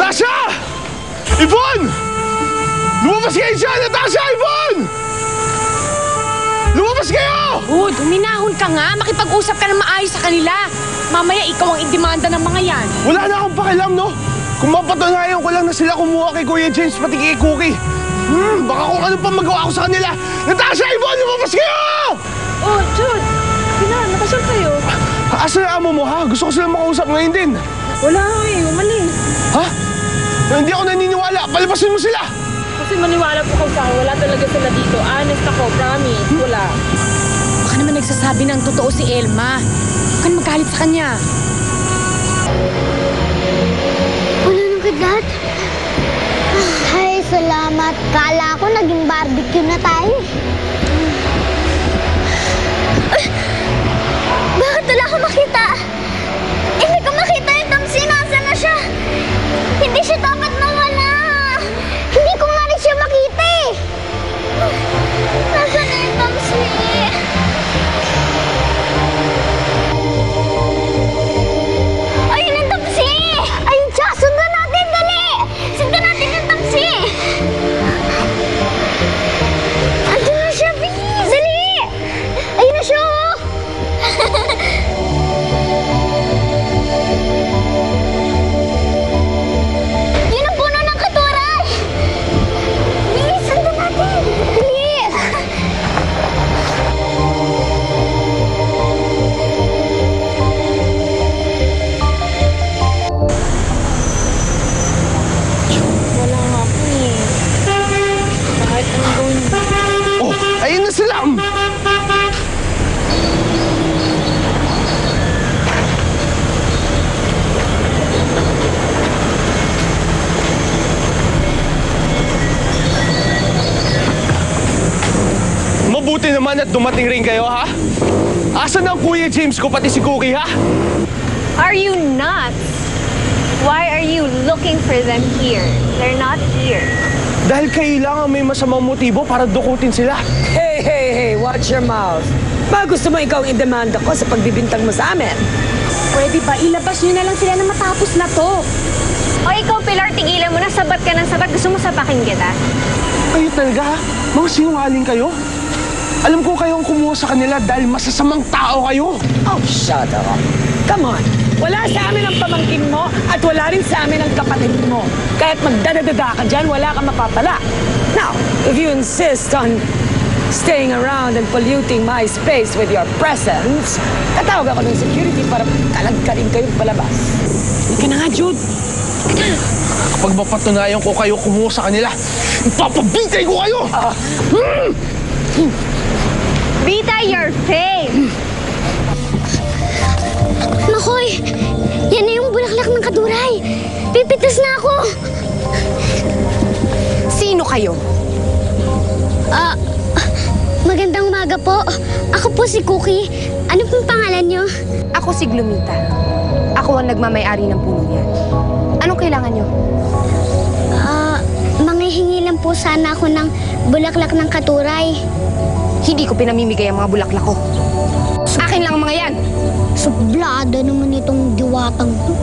Natasha! Yvonne! Lumabas kayo dyan! Natasha! Yvonne! Lumabas kayo! Bud, huminahon ka nga. Makipag-usap ka na maayos sa kanila. Mamaya ikaw ang idemanda ng mga yan. Wala na akong pakialam, no? Kung mapatunayan ko lang na sila kumuha kay Kuya James pati kay Cookie. Baka kung ano pa magawa ko sa kanila. Natasha! Yvonne! Lumabas kayo! Oh, Jude. Pina, nakasal kayo. Asa na amo mo, ha? Gusto ko silang makausap ngayon din. Wala eh, umalis. Ha? Hindi ako naniniwala. Palipasin mo sila! Kasi maniwala po kayo sa akin, wala talaga sila dito. Honest ako, promise. Wala. Baka naman nagsasabi ng totoo si Elma. Huwag ka na magalit sa kanya. Wala nang kidlat. Ay, salamat. Kala ko naging barbecue na tayo. Bakit wala ko makita? Hindi ko makita yung tamsi. Nasaan na siya? Hindi siya dapat mawala. Hindi ko nga rin siya makita eh. Nasaan na yung tamsi? Ayun ang tamsi! Ayun siya! Sundan natin! Dali! Sundan natin yung tamsi! Andun na siya! Bilis! Dali! Ayun na siya! Oh! Yun ang puno ng katuray! Bilis! Sundan natin! Dali! Wala nga po eh. Kahit anong gawin mo. Oh, ayun na sila! Mabuti naman at dumating rin kayo, ha? Asan ang Kuya James ko pati si Cookie, ha? Are you nuts? Why are you looking for them here? They're not here. Dahil kailangan may masamang motibo para dukutin sila. Hey, watch your mouth. Ba gusto mo ikaw i-demanda ko sa pagbibintang mo sa amin? Pwede ba ilabas nyo na lang sila na matapos na to? O ikaw, Pilar, tigilan mo na. Sabat ka ng sabat. Gusto mo sapakin kita? Kayo talaga, ha? Mga sinungaling kayo? Alam ko kayong kumuha sa kanila dahil masasamang tao kayo. Oh, shut up. Come on. Wala sa amin ang pamangkin mo at wala rin sa amin ang kapatid mo. Kahit magdadadada ka dyan, wala kang mapapala. Now, if you insist on staying around and polluting my space with your presence, tatawag ako ng security para kalagkarin kayong palabas. Ika na nga, Jude. Kapag mapatunayan ko kayo kumuha sa kanila, ipapabitay ko kayo! Vita, your face! Nakoy! Yan na yung bulaklak ng kaduray! Pipitas na ako! Sino kayo? Magandang umaga po. Ako po si Cookie. Ano pong pangalan niyo? Ako si Glumita. Ako ang nagmamay-ari ng puno niya. Anong kailangan niyo? Manghihingi lang po sana ako ng bulaklak ng katuray. Hindi ko pinamimigay ang mga bulaklak ko. Akin lang ang mga yan. Sublada naman itong diwatang to.